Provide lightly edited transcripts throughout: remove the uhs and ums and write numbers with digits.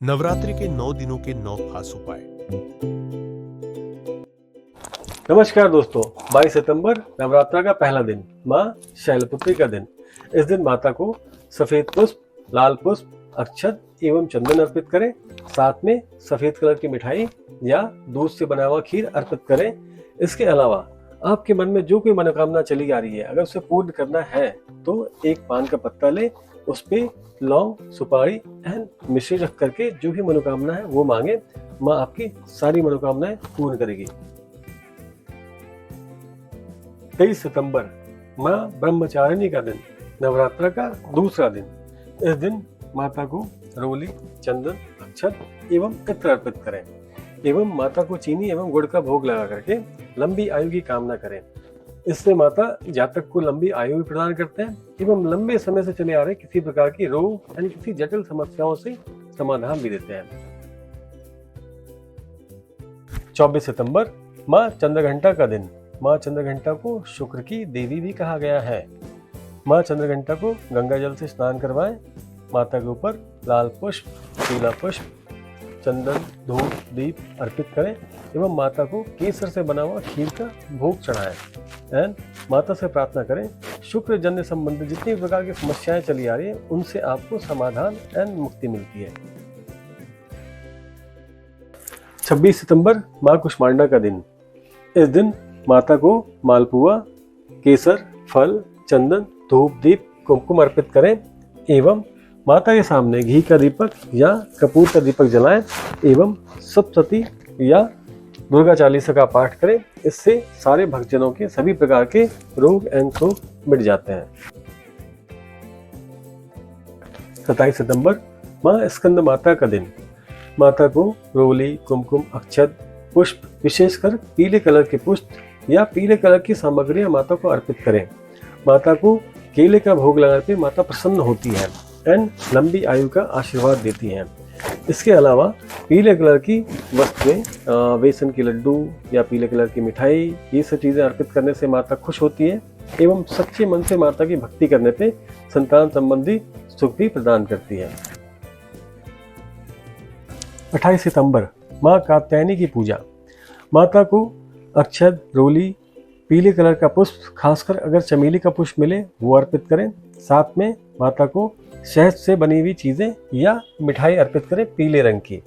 नवरात्रि के 9 दिनों के 9 खास उपाय। नमस्कार दोस्तों, 22 सितंबर नवरात्रा का पहला दिन, माँ शैलपुत्री का दिन। इस दिन माता को सफेद पुष्प, लाल पुष्प, अक्षत एवं चंदन अर्पित करें। साथ में सफेद कलर की मिठाई या दूध से बना हुआ खीर अर्पित करें। इसके अलावा आपके मन में जो कोई मनोकामना चली आ रही है, अगर उसे पूर्ण करना है तो एक पान का पत्ता ले, उस पे लौंग, सुपारी एंड मिश्री रख करके जो भी मनोकामना है वो मांगे। माँ आपकी सारी मनोकामनाएं पूर्ण करेगी। 23 सितंबर माँ ब्रह्मचारिणी का दिन, नवरात्रा का दूसरा दिन। इस दिन माता को रोली, चंदन, अक्षत एवं इत्र अर्पित करें एवं माता को चीनी एवं गुड़ का भोग लगा करके लंबी आयु की कामना करें। इससे माता जातक को लंबी आयु भी प्रदान करते हैं एवं लंबे समय से चले आ रहे किसी प्रकार की रोग यानी किसी जटिल समस्याओं से समाधान भी देते हैं। 24 सितंबर माँ चंद्रघंटा का दिन। माँ चंद्रघंटा को शुक्र की देवी भी कहा गया है। माँ चंद्रघंटा को गंगा जल से स्नान करवाएं। माता के ऊपर लाल पुष्प, पीला पुष्प, चंदन, धूप, दीप अर्पित करें एवं माता को केसर से बना हुआ खीर का भोग चढ़ाएं एंड माता से प्रार्थना करें शुक्र जन्य संबंधित जितनी प्रकार की समस्याएं चली आ रही है उनसे आपको समाधान एंड मुक्ति मिलती है। 26 सितंबर माँ कुष्मांडा का दिन। इस दिन माता को मालपुआ, केसर, फल, चंदन, धूप, दीप, कुमकुम अर्पित करें एवं माता के सामने घी का दीपक या कपूर का दीपक जलाएं एवं सप्तशती या दुर्गा चालीसा का पाठ करें। इससे सारे भक्तजनों के सभी प्रकार के रोग एवं शोक मिट जाते हैं। 27 सितंबर माँ स्कंद माता का दिन। माता को रोली, कुमकुम, अक्षत, पुष्प, विशेषकर पीले कलर के पुष्प या पीले कलर की सामग्रियां माता को अर्पित करें। माता को केले का भोग लगाने पे माता प्रसन्न होती है एंड लंबी आयु का आशीर्वाद देती हैं। इसके अलावा पीले कलर की वस्तुएं, बेसन के लड्डू या पीले कलर की मिठाई, ये सब चीज़ें अर्पित करने से माता खुश होती है एवं सच्चे मन से माता की भक्ति करने पे संतान संबंधी सुख भी प्रदान करती है। 28 सितंबर माँ कात्यायनी की पूजा। माता को अक्षत, रोली, पीले कलर का पुष्प, खासकर अगर चमेली का पुष्प मिले वो अर्पित करें। साथ में माता को शहद से बनी हुई चीजें या मिठाई अर्पित करें पीले रंग की।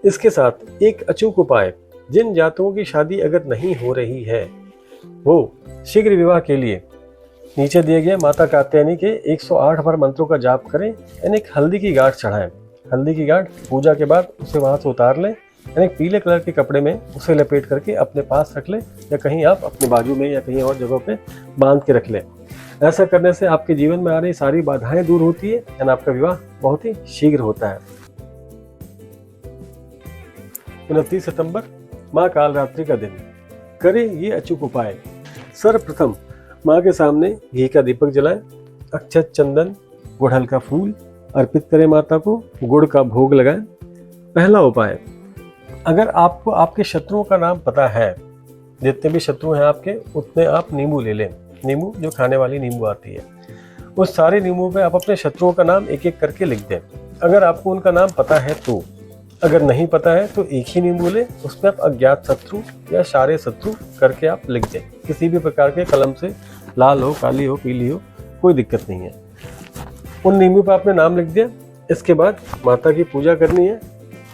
इसके साथ एक अचूक उपाय, जिन जातकों की शादी अगर नहीं हो रही है वो शीघ्र विवाह के लिए नीचे दिए गए माता कात्यायनी के 108 बार मंत्रों का जाप करें यानी एक हल्दी की गांठ चढ़ाएं। हल्दी की गांठ पूजा के बाद उसे वहां से उतार लें यानी पीले कलर के कपड़े में उसे लपेट करके अपने पास रख लें या कहीं आप अपने बाजू में या कहीं और जगहों पे बांध के रख लें। ऐसा करने से आपके जीवन में आ रही सारी बाधाएं दूर होती है और आपका विवाह बहुत ही शीघ्र होता है। 29 सितंबर माँ कालरात्रि का दिन। करें ये अचूक उपाय। सर्वप्रथम माँ के सामने घी का दीपक जलाएं, अक्षत, चंदन, गुड़हल का फूल अर्पित करें। माता को गुड़ का भोग लगाएं। पहला उपाय, अगर आपको आपके शत्रुओं का नाम पता है, जितने भी शत्रु हैं आपके, उतने आप नींबू ले लें। नींबू जो खाने वाली नींबू आती है, उस सारे नींबू पे आप अपने शत्रुओं का नाम एक एक करके लिख दें। अगर आपको उनका नाम पता है तो, अगर नहीं पता है तो एक ही नींबू लें, उसमें आप अज्ञात शत्रु या सारे शत्रु करके आप लिख दें। किसी भी प्रकार के कलम से, लाल हो, काली हो, पीली हो, कोई दिक्कत नहीं है। उन नींबू पर आपने नाम लिख दिया। इसके बाद माता की पूजा करनी है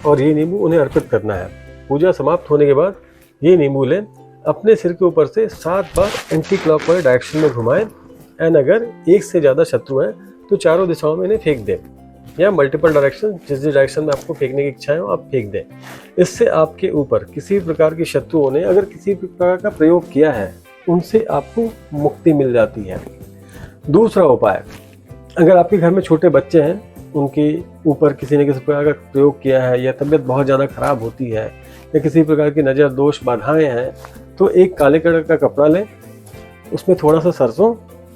और ये नींबू उन्हें अर्पित करना है। पूजा समाप्त होने के बाद ये नींबू लें, अपने सिर के ऊपर से 7 बार एंटी क्लॉकवाइज डायरेक्शन में घुमाएं एंड अगर एक से ज़्यादा शत्रु हैं तो चारों दिशाओं में इन्हें फेंक दें या मल्टीपल डायरेक्शन, जिस डायरेक्शन में आपको फेंकने की इच्छा है आप फेंक दें। इससे आपके ऊपर किसी प्रकार के शत्रुओं ने अगर किसी प्रकार का प्रयोग किया है उनसे आपको मुक्ति मिल जाती है। दूसरा उपाय, अगर आपके घर में छोटे बच्चे हैं, उनके ऊपर किसी ने किसी प्रकार का प्रयोग किया है या तबीयत बहुत ज़्यादा खराब होती है या किसी प्रकार की नज़र, दोष, बाधाएं हैं, तो एक काले कलर का कपड़ा लें, उसमें थोड़ा सा सरसों,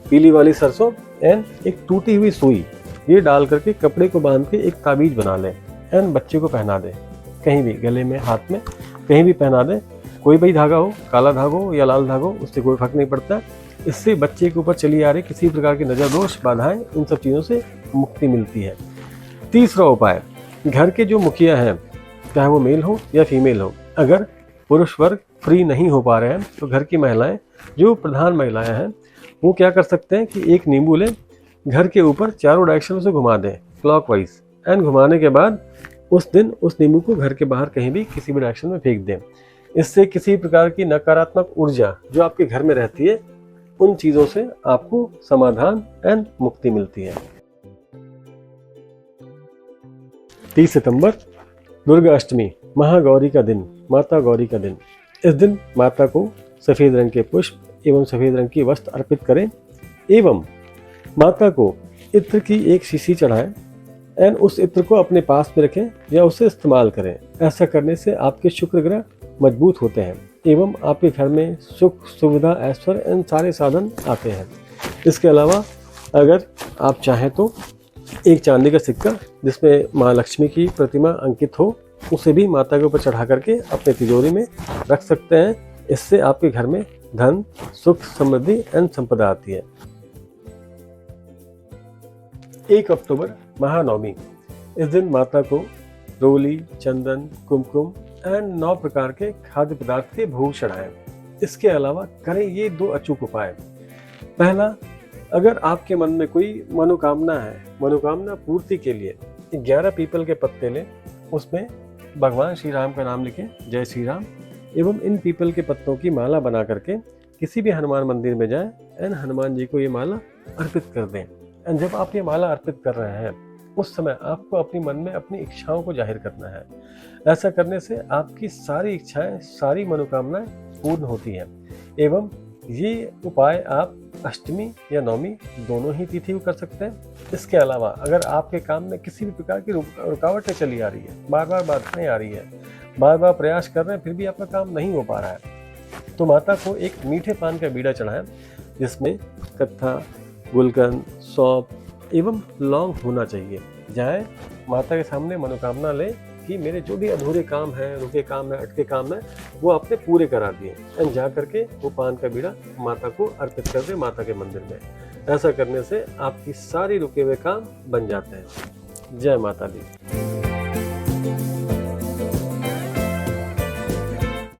पीली वाली सरसों एंड एक टूटी हुई सुई, ये डाल करके कपड़े को बांध के एक ताबीज बना लें एंड बच्चे को पहना दें। कहीं भी गले में, हाथ में, कहीं भी पहना दें। कोई भी धागा हो, काला धागा हो या लाल धागा हो, उससे कोई फर्क नहीं पड़ता। इससे बच्चे के ऊपर चली आ रही किसी प्रकार की नज़र, दोष, बाधाएं, उन सब चीज़ों से मुक्ति मिलती है। तीसरा उपाय, घर के जो मुखिया हैं, चाहे वो मेल हो या फीमेल हो, अगर पुरुष वर्ग फ्री नहीं हो पा रहे हैं तो घर की महिलाएं, जो प्रधान महिलाएं हैं, वो क्या कर सकते हैं कि एक नींबू लें, घर के ऊपर चारों डायरेक्शन से घुमा दें क्लॉकवाइज, एंड घुमाने के बाद उस दिन उस नींबू को घर के बाहर कहीं भी किसी भी डायरेक्शन में फेंक दें। इससे किसी प्रकार की नकारात्मक ऊर्जा जो आपके घर में रहती है, उन चीज़ों से आपको समाधान एंड मुक्ति मिलती है। 30 सितंबर दुर्गा अष्टमी, महागौरी का दिन, माता गौरी का दिन। इस दिन माता को सफ़ेद रंग के पुष्प एवं सफ़ेद रंग की वस्त्र अर्पित करें एवं माता को इत्र की एक शीशी चढ़ाएं एंड उस इत्र को अपने पास में रखें या उसे इस्तेमाल करें। ऐसा करने से आपके शुक्र ग्रह मजबूत होते हैं एवं आपके घर में सुख, सुविधा, ऐश्वर्य एवं सारे साधन आते हैं। इसके अलावा अगर आप चाहें तो एक चांदी का सिक्का जिसमें माँ लक्ष्मी की प्रतिमा अंकित हो, उसे भी माता के ऊपर चढ़ा करके अपने तिजोरी में रख सकते हैं। इससे आपके घर में धन, सुख, समृद्धि एवं संपदा आती है। 1 अक्टूबर महानवमी। इस दिन माता को रोली, चंदन, कुमकुम एंड 9 प्रकार के खाद्य पदार्थ के भोग चढ़ाएं। इसके अलावा करें ये 2 अचूक उपाय। पहला, अगर आपके मन में कोई मनोकामना है, मनोकामना पूर्ति के लिए 11 पीपल के पत्ते लें, उसमें भगवान श्री राम का नाम लिखें, जय श्री राम, एवं इन पीपल के पत्तों की माला बना करके किसी भी हनुमान मंदिर में जाएं एंड हनुमान जी को ये माला अर्पित कर दें। एंड जब आप ये माला अर्पित कर रहे हैं, उस समय आपको अपने मन में अपनी इच्छाओं को जाहिर करना है। ऐसा करने से आपकी सारी इच्छाएं, सारी मनोकामनाएं पूर्ण होती हैं। एवं ये उपाय आप अष्टमी या नवमी दोनों ही तिथि को कर सकते हैं। इसके अलावा अगर आपके काम में किसी भी प्रकार की रुकावटें चली आ रही है, बार बार बाधाएं आ रही है, बार बार प्रयास कर रहे हैं फिर भी आपका काम नहीं हो पा रहा है, तो माता को एक मीठे पान का बीड़ा चढ़ाएं जिसमें कत्था, गुलकंद, सौंफ एवं लौंग होना चाहिए। जाएं माता के सामने मनोकामना लें कि मेरे जो भी अधूरे काम हैं, रुके काम हैं, अटके काम हैं, वो आपने पूरे करा दिए, एंड जा करके वो पान का बीड़ा माता को अर्पित कर दें माता के मंदिर में। ऐसा करने से आपकी सारी रुके हुए काम बन जाते हैं। जय माता दी।